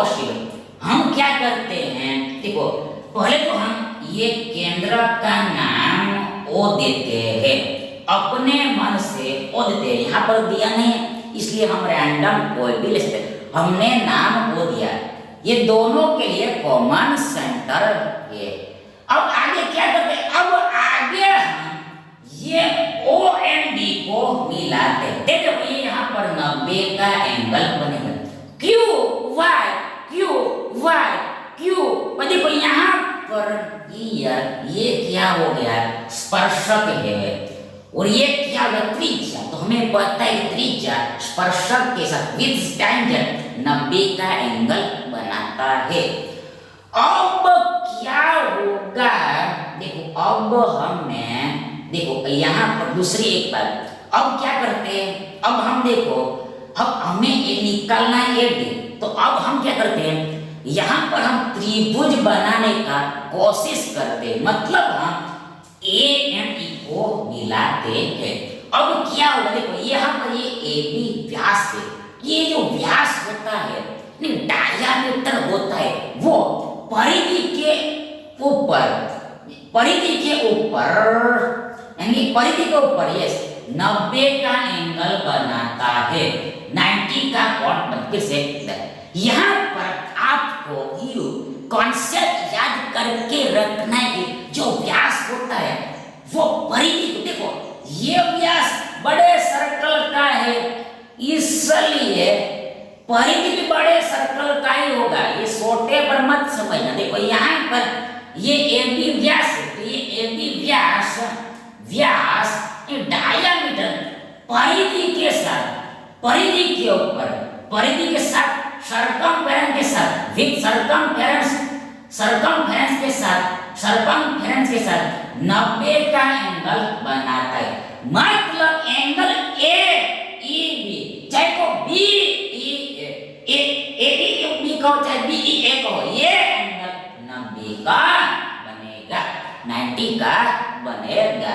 हम क्या करते हैं, देखो पहले तो हम ये केंद्र का नाम O देते हैं, अपने मन से O देते हैं, यहाँ पर दिया नहीं इसलिए हम रैंडम कोई भी ले सकते, हमने नाम O दिया, ये दोनों के लिए कॉमन सेंटर है। अब आगे क्या करते हैं, अब आगे हम ये O एंड D को मिलाते हैं, देखो ये यहाँ पर 90 का एंगल बनेगा, Q Y देखो यहाँ पर ये क्या हो गया, स्पर्शक है, और ये क्या होगा, त्रिज्या, तो हमें पता है त्रिज्या स्पर्शक के साथ विद टेंजेंट 90 का एंगल बनाता है। अब क्या होगा, देखो अब हमें देखो यहाँ पर दूसरी एक बात, अब क्या करते हैं, अब हम देखो अब हमें ये निकालना है AD, तो अब हम क्या करते हैं, यहाँ पर हम त्रिभुज बनाने का कोशिश करते हैं, मतलब हम A एंड E को मिलाते हैं। अब क्या होगा, देखो यहाँ पर ये AB व्यास है, ये जो व्यास होता है डायामीटर होता है, वो परिधि के ऊपर यस 90 का एंगल बनाता है, 90 का कोण बनकर से। यहाँ पर आपको यू कॉन्सेप्ट याद करके रखना है, जो व्यास होता है वो परिधि, देखो ये व्यास बड़े सर्कल का है, इसलिए परिधि भी बड़े सर्कल का ही होगा, ये छोटे पर मत समझना। देखो यहाँ पर ये AB व्यास है, परिधि के ऊपर, परिधि के साथ सर्कमफेरेंस के साथ, विद सर्कमफेरेंस, सर्कमफेरेंस के साथ, सर्कमफेरेंस के साथ 90 का एंगल बनाता है। मतलब एंगल ए ई बी, चाहे को बी ई ए बी कहो चाहे बी ई ए कहो, ये एंगल 90 का बनेगा, 90 का बनेगा।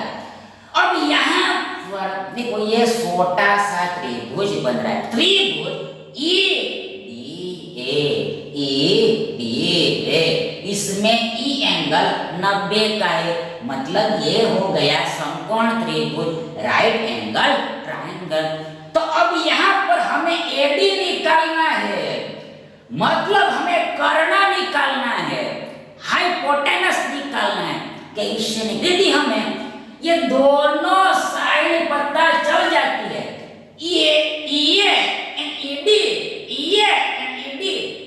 अब यहाँ पर देखो ये छोटा सा त्रिभुज बन रहा है, त्रिभुज ई डी ए, इसमें ई एंगल 90 का है, मतलब ये हो गया समकोण त्रिभुज, राइट एंगल ट्रायंगल। तो अब यहाँ पर हमें एडी निकालना है, मतलब हमें कर्णा निकालना है, हाइपोटेनस निकालना है। कैसे? यदि हमें ये दोनों साइड पता चल जाती है, ये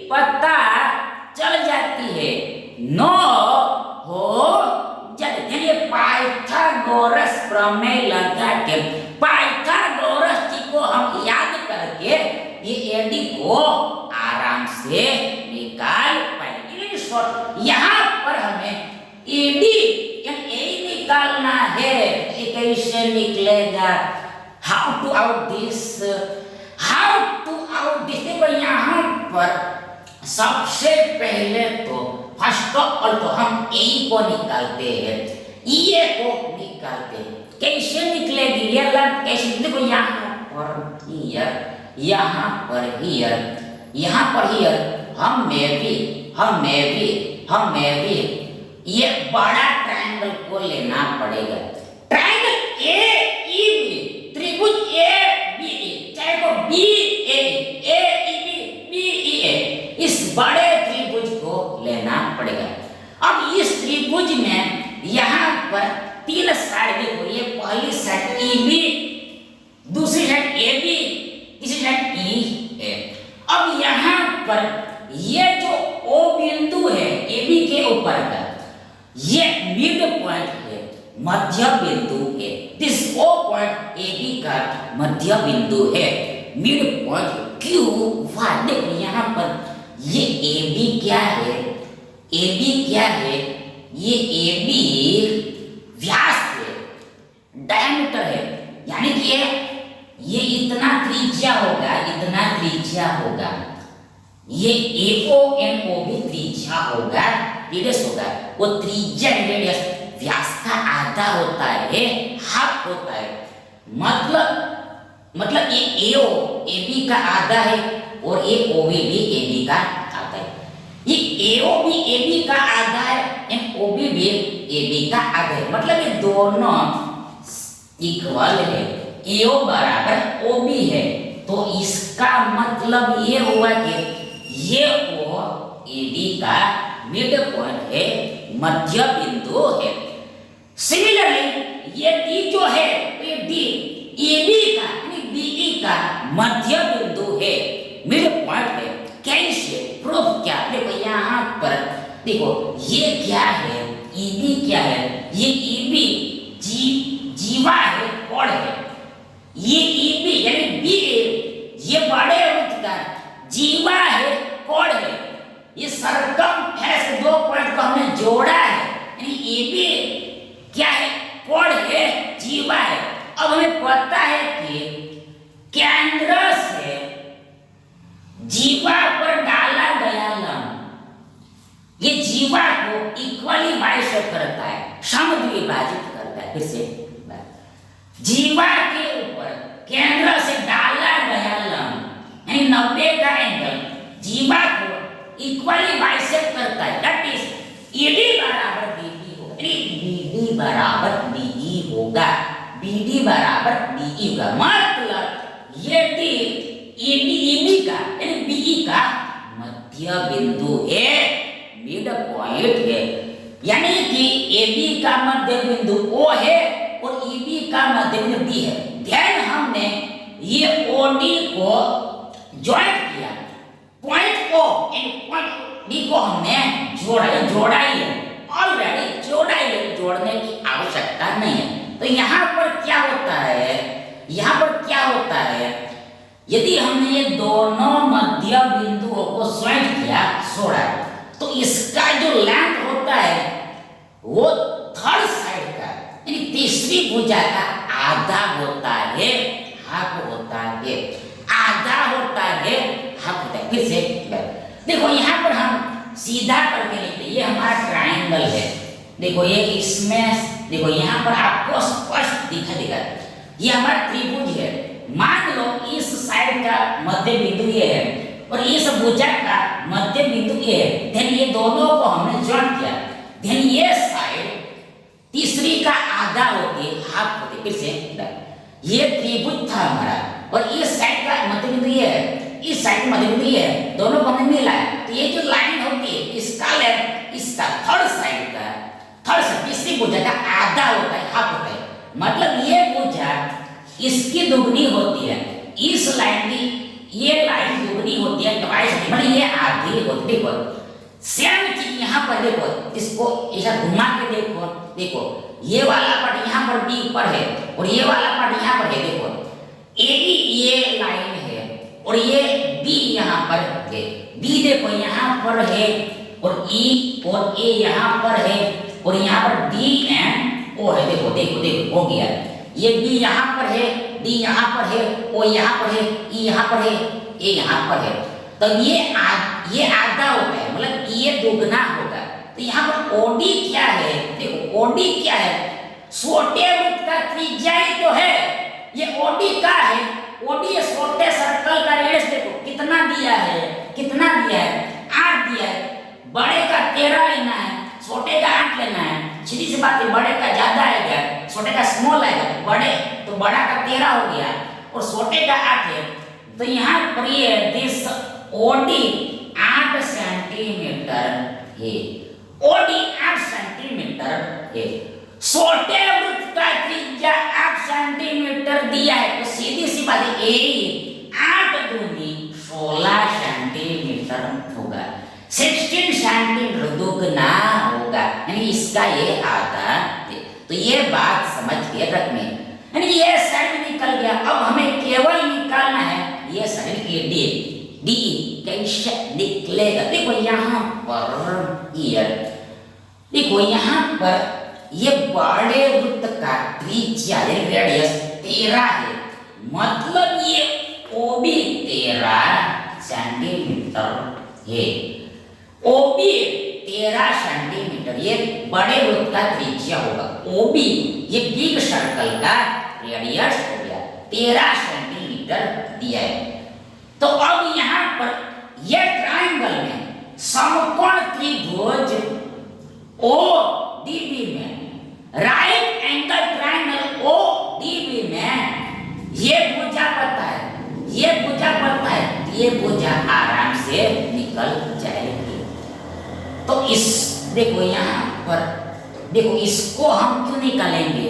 पता चल जाती है, नो हो जाती है। पाइथागोरस प्रमेय लगा के, पाइथागोरस जी को हम याद करके ये एडी को आराम से निकाल पाएंगे। यहाँ पर हमें एडी निकालना है, कैसे निकलेगा? How to out this, how to out this. देखो यहाँ पर सबसे पहले तो फर्स्ट ऑफ ऑल तो हम ए को निकालते हैं, ये को निकालते हैं। कैसे निकलेगी ये लाइन? कैसे? देखो यहाँ पर हियर, यहाँ पर हियर, यहाँ पर हियर, हम में भी ये बड़ा ट्रायंगल को लेना पड़ेगा। ट्रायंगल ए ई बी, त्रिभुज ए बी ई, चाहे वो बी ए ई बी ई ए, इस बड़े त्रिभुज को लेना पड़ेगा। अब इस त्रिभुज में यहाँ पर तीन साइड देखो, ये पहली साइड ई बी, दूसरी साइड ए बी, तीसरी साइड ई ए। अब यहाँ पर ये जो ओ बिंदु है ए बी के ऊपर का, ये मिड पॉइंट है, मध्य बिंदु है। This O point A B का मध्य बिंदु है, मिड पॉइंट क्यू वाई। देखो यहाँ पर ये ए बी क्या है? ए बी क्या है? ये ए बी व्यास है, डायमीटर है, यानी कि ये इतना त्रिज्या होगा, इतना त्रिज्या होगा। ये AONO भी त्रिज्या होगा, रेडियस होगा। वो त्रिज्या रेडियस व्यास का आधा होता है, हाफ होता है। मतलब ये AO AB का आधा है और ये OB भी AB का आधा है। ये AO भी AB का आधा है और OB भी AB का आधा है। मतलब ये दोनों इक्वल है, AO बराबर OB है। तो इसका मतलब ये हुआ कि ये ओ एडी का मिड पॉइंट है, मध्य बिंदु है। सिमिलरली ये डी जो है, ये डी एबी का यानी बीई का मध्य बिंदु है, मिड पॉइंट है। कैसे? प्रूफ क्या? देखो यहाँ पर देखो, ये क्या है? ईबी क्या है? ये ईबी जीवा है, कोण है। ये ईबी यानी बी, ये बड़े वृत्त का जीवा है, कोण है। ये सर्कमफेरेंस दो पॉइंट को हमने जोड़ा है, यानी ए बी क्या है? कोण है, जीवा है। अब हमें पता है कि केंद्र से जीवा पर डाला गया लंब ये जीवा को इक्वली बाइसेक्ट करता है, समद्विभाजित करता है। फिर से जीवा के ऊपर केंद्र से डाला गया लंब यानी 90 का एंगल जीवा को इक्वली बाइसेक्ट करता है। दैट इज ईडी बराबर बीडी होगा, बीडी बराबर बीई होगा, बीडी बराबर बीई होगा। मतलब ये डी ईडी ईबी का यानी बीई का मध्य बिंदु है, मिड पॉइंट है। यानी कि एबी का मध्य बिंदु ओ है और ईबी का मध्य बिंदु बी है। ध्यान हमने ये ओडी को ज्वाइंट किया, point O and point D को हमने जोड़ा ही है, ऑलरेडी जोड़ा ही है, जोड़ने की आवश्यकता नहीं है। तो यहाँ पर क्या होता है, यहाँ पर क्या होता है, यदि हमने ये दोनों मध्य बिंदुओं को ज्वाइंट किया जोड़ा, तो इसका जो लेंथ होता है वो थर्ड साइड का यानी तीसरी भुजा का आधा होता है, हाफ होता है, आधा होता है, हाफ होता है। फिर से देखो यहाँ पर हम सीधा करके लिखते, ये हमारा ट्रायंगल है। देखो ये इसमें देखो यहाँ पर आपको स्पष्ट दिखाई देगा, ये हमारा त्रिभुज है। मान लो इस साइड का मध्य बिंदु ये है और इस भुजा का मध्य बिंदु ये है, देन ये दोनों को हमने ज्वाइन किया, देन ये साइड तीसरी का आधा होती है, हाफ होती है। फिर से ये त्रिभुज था हमारा और इस साइड का मध्य बिंदु ये है, इस साइड का मध्य बिंदु ये है, दोनों को हमने मिला है। तो ये जो लाइन होती है इसका लेंथ इसका थर्ड साइड का, थर्ड साइड तीसरी भुजा का आधा होता है, हाफ होता है। मतलब ये भुजा इसकी दुगनी होती है, इस लाइन की ये लाइन दुगनी होती है, ट्वाइस होती है, मतलब ये आधी होती है। सेम चीज यहाँ पर देखो, इसको ऐसा घुमा के देखो, देखो ये वाला पार्ट यहाँ पर बी पर है और ये वाला पार्ट यहाँ पर है। देखो ए ये लाइन है और ये बी यहाँ पर है, बी देखो यहाँ पर है और ई और ए यहाँ पर है और यहाँ पर डी एंड ओ है। देखो देखो देखो हो गया, ये बी यहाँ पर है, डी यहाँ पर है, ओ यहाँ पर है, ई यहाँ पर है, ए यहाँ पर है। तो ये आधा होता है, मतलब ये दुगना होगा। तो यहाँ पर ओडी क्या है, देखो ओडी क्या है, छोटे वृत्त का त्रिज्या ही तो है। ये ओडी का है, ओडी ये छोटे सर्कल का रेडियस देखो कितना दिया है, कितना दिया है, 8 दिया है। बड़े का 13 लेना है, छोटे का 8 लेना है। सीधी सी बात है, बड़े का ज्यादा आएगा, छोटे का स्मॉल आएगा। बड़े तो बड़ा का 13 हो गया और छोटे का 8 है। तो यहाँ पर ये दिस ओडी 8 सेंटीमीटर है, ओडी 8 सेंटीमीटर है। छोटे वृत्त का त्रिज्या 8 सेंटीमीटर दिया है, तो सीधी सी बात है ए 8 दूनी 16 सेंटीमीटर होगा, 16 सेंटीमीटर दुगना होगा, यानी इसका ये आधा। तो ये बात समझ के रखनी, यानी ये साइड निकल गया। अब हमें केवल निकालना है ये साइड ए डी, डी कैसे निकलेगा। देखो यहाँ पर ये देखो यहाँ पर ये बड़े वृत्त का त्रिज्या रेडियस 13 है, मतलब ये ओबी 13 सेंटीमीटर है, ओबी 13 सेंटीमीटर ये बड़े वृत्त का त्रिज्या होगा। ओबी ये बिग सर्कल का रेडियस हो गया, 13 सेंटीमीटर दिया है। तो अब यहाँ पर ये ट्रायंगल में समकोण त्रिभुज ओडीबी में, राइट एंगल ट्रायंगल ओडीबी में ये भुजा पता है, ये भुजा पता है, ये भुजा आराम से निकल जाएगी। तो इस देखो यहाँ पर देखो, इसको हम क्यों निकालेंगे,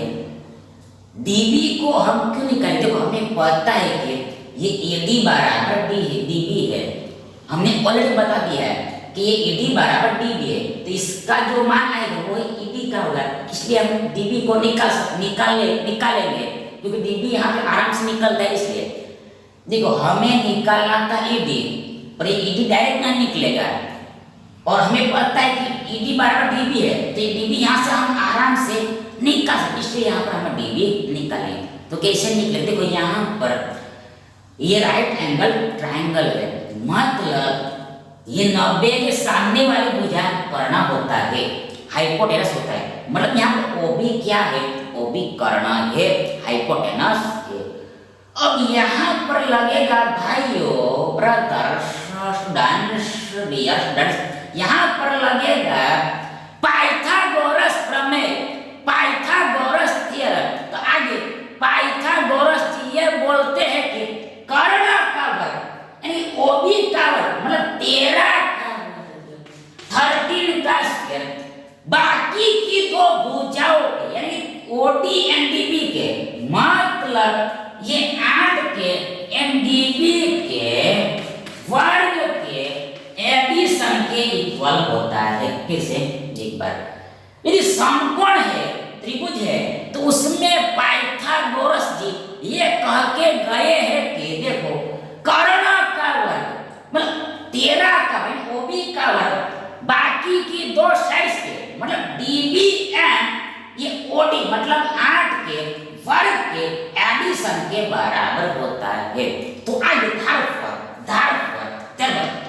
डीबी को हम क्यों निकालेंगे। देखो हमें पता है कि ये एडी बराबर डीबी है, हमने ऑलरेडी बता दिया है कि ये एडी बराबर डीबी है। तो इसका जो मान आएगा वो एडी का होगा, इसलिए हम डीबी को निकालेंगे क्योंकि डीबी यहाँ पे आराम से निकलता है। इसलिए देखो हमें निकालना था एडी और ये एडी डायरेक्ट नहीं निकलेगा और हमें पता है कि एडी बराबर डीबी है, तो ये डीबी यहाँ से हम आराम से निकाल सकते, इसलिए यहाँ पर हम डीबी निकालेंगे। तो कैसे निकले, देखो यहाँ पर ये राइट एंगल ट्रायंगल है, मतलब ये 90 के सामने वाली भुजा कर्ण होता है, हाइपोटेनस होता है। मतलब यहाँ पर ओबी क्या है, ओबी कर्ण है, हाइपोटेनस है। अब यहाँ पर लगेगा भाइयों ब्रदर्स स्टूडेंट्स डियर स्टूडेंट्स, यहाँ पर लगेगा पाइथागोरस प्रमेय, पाइथागोरस थ्योरम। तो आगे पाइथागोरस ये बोलते हैं कि कर्ण का वर्ग यानी ओबी का वर्ग मतलब 13 का स्क्वायर, बाकी की दो भुजाओं के यानी ओडी एंड डीबी के, मतलब ये 8 के एनडीबी के वर्ग के एडिशन के इक्वल होता है। फिर से एक बार, यदि समकोण है, त्रिभुज है, तो उसमें पाइथागोरस जी ये कह के गए हैं कि देखो 13 का भाई ओबी का वर्ग बाकी की दो साइड्स के मतलब डीबी एंड ये ओडी मतलब 8 के वर्ग के एडिशन के बराबर होता है। तो आगे धार पर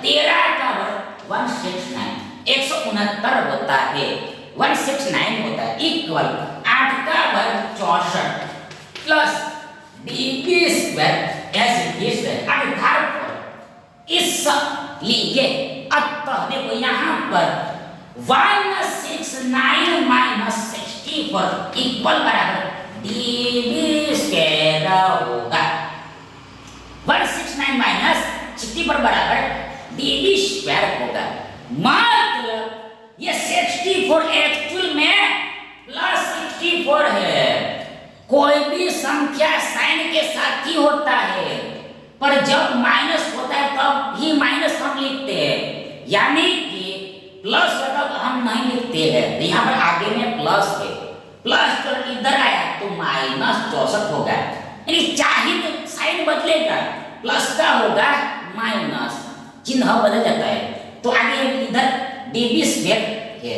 13 का वर्ग 169 169 होता है 169 होता है इक्वल 8 का वर्ग 64 प्लस डीबी स्क्वायर एस है। आगे धार पर इसलिए अतः देखो यहाँ पर 169 माइनस 64 इक्वल बराबर डीबी स्क्वायर होगा 169 माइनस 64 बराबर डीबी स्क्वायर होगा। मतलब ये 64 एक्चुअल में प्लस 64 है। कोई भी संख्या साइन के साथ ही होता है पर जब माइनस होता है तब ही माइनस हम लिखते हैं यानी कि प्लस तब हम नहीं लिखते हैं। तो यहाँ पर आगे में प्लस है प्लस तो इधर आया तो माइनस 64 होगा यानी चाहे तो साइन बदलेगा प्लस का होगा माइनस चिन्ह बदल जाता है। तो आगे इधर डीबी स्क्वायर है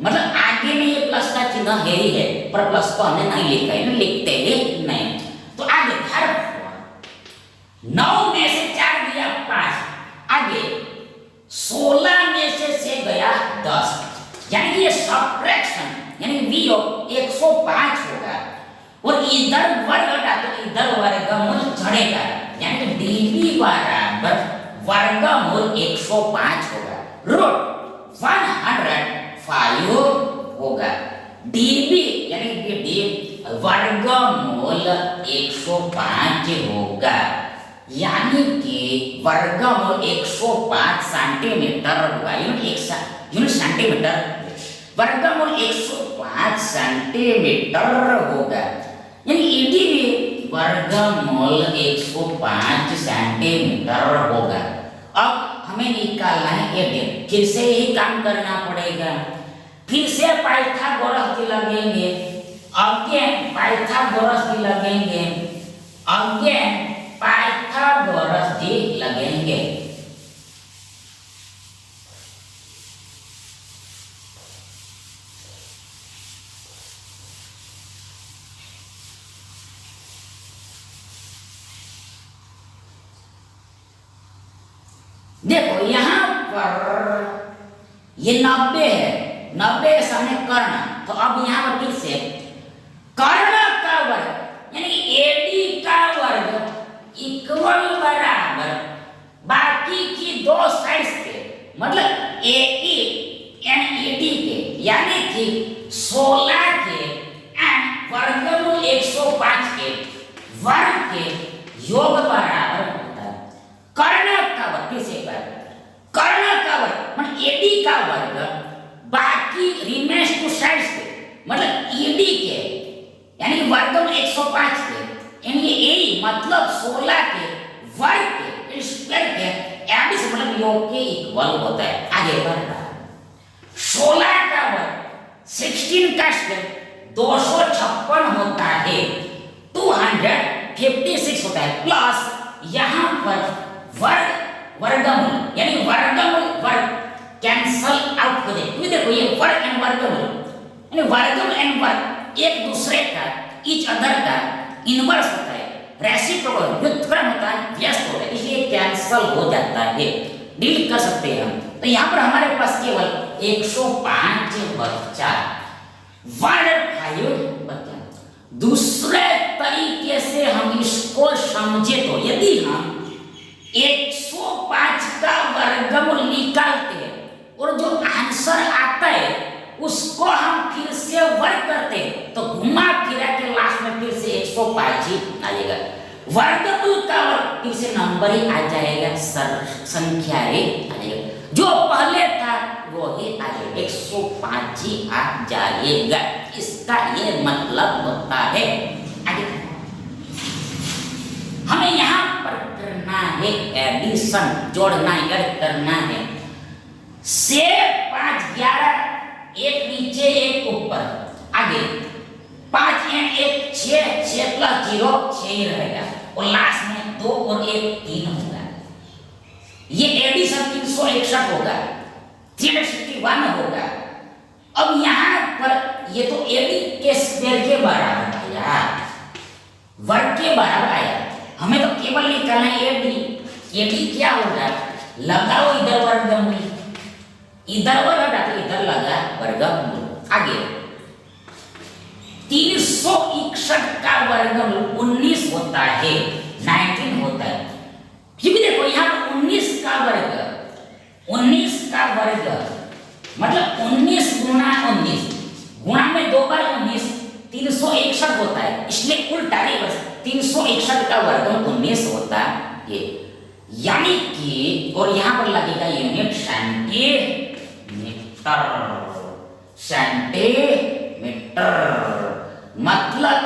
मतलब आगे में ये प्लस का चिन्ह है ही है पर प्लस को हमने नहीं लिखा है लिखते ही नहीं। तो आगे हर 9 में से 4 गया 5 आगे 16 में से गया 10 यानी ये सब्ट्रैक्शन यानी वियोग 105 होगा और इधर वर्ग हटा तो इधर वर्गमूल चढ़ेगा यानी डीबी बराबर वर्गमूल 105 होगा रूट 105 होगा डीबी यानी डी वर्गमूल 105 होगा यानी कि वर्गमूल 105 सेंटीमीटर होगा यूनिट सेंटीमीटर वर्गमूल 105 सेंटीमीटर होगा यानी ईडी भी वर्गमूल 105 सेंटीमीटर होगा। अब हमें निकालना है एडी फिर से ही काम करना पड़ेगा फिर से पाइथागोरस की लगेंगे अगेन पाइथागोरस की लगेंगे अगेन पाइथागोरस जी लगेंगे। देखो यहाँ पर ये 90 है 90 सामने कर्ण तो अब यहाँ पर फिर से कर्ण का वर्ग यानी एडी का वर्ग इक्वल बराबर बाकी की दो साइड्स के मतलब एई एंड एडी के यानी कि 16 के एंड वर्गमूल 105 के वर्ग के योग बराबर होता है। कर्ण का वर्ग फिर से कर्ण का वर्ग मतलब एडी का वर्ग बाकी रिमेन्स टू साइड्स के मतलब ईडी के यानी वर्गमूल 105 के यानी ए मतलब 16 के वर्ग के स्क्वायर के एडी से मतलब योग के इक्वल होता है। आगे बढ़ 16 का वर्ग 16 का स्क्वायर 256 होता है 256 होता है प्लस यहाँ पर वर्ग वर्गमूल यानी वर्गमूल वर्ग कैंसल आउट हो जाए। देखो ये वर्ग एंड वर्गमूल यानी वर्गमूल एंड वर्ग एक दूसरे का ईच अदर का इनवर्स होता है रेसिप्रोकल व्युत्क्रम होता है व्यस्त होता है इसलिए कैंसल हो जाता है डिलीट कर सकते हैं हम। तो यहाँ पर हमारे पास केवल 105 बचा 105 बचा। दूसरे तरीके से हम इसको समझे तो यदि हम 105 का वर्गमूल निकालते हैं और जो आंसर आता है उसको हम फिर से वर्ग करते हैं तो घुमा फिरा के लास्ट में फिर से 105 ही आ जाएगा। वर्गमूल का वर्ग फिर से नंबर ही आ जाएगा संख्या ही आ जाएगा जो पहले था वो ही आ जाएगा 105 ही आ जाएगा। इसका ये मतलब होता है आगे हमें यहाँ पर करना है एडिशन जोड़ना ऐड करना है से 5 11 एक नीचे एक ऊपर आगे 5 एंड 1 6 6 प्लस 0 6 ही रहेगा और लास्ट में 2 और 1 3 होगा। ये एडिशन 361 होगा, 361 होगा। अब यहां पर ये तो एडी के स्क्वायर के बराबर आया, वर्ग के बराबर आया। हमें तो केवल निकालना है एडी। एडी क्या होगा, लगाओ इधर वर्गमूल, इधर वर्ग तो इधर लगा वर्गमूल। आगे 361 का वर्गमूल 19 होता है, 19 होता है। फिर भी देखो यहाँ पर 19 का वर्ग, 19 का वर्ग मतलब 19 गुणा 19, गुणा में 2 बार 19, 361 होता है, इसलिए उल्टा रिवर्स 361 का वर्ग 19 होता है। यानी कि और यहां पर लगेगा यूनिट सेंटीमीटर, सेंटीमीटर मतलब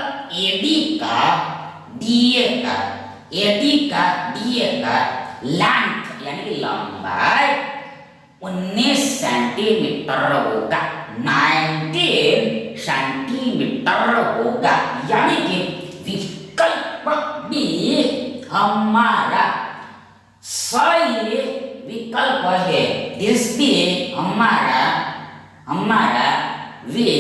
एडी का डीए का, एडी का डीए का लेंथ यानी कि लंबाई 19 सेंटीमीटर होगा, 19 सेंटीमीटर होगा। यानी कि विकल्प बी हमारा सही विकल्प है। दिस भी हमारा वे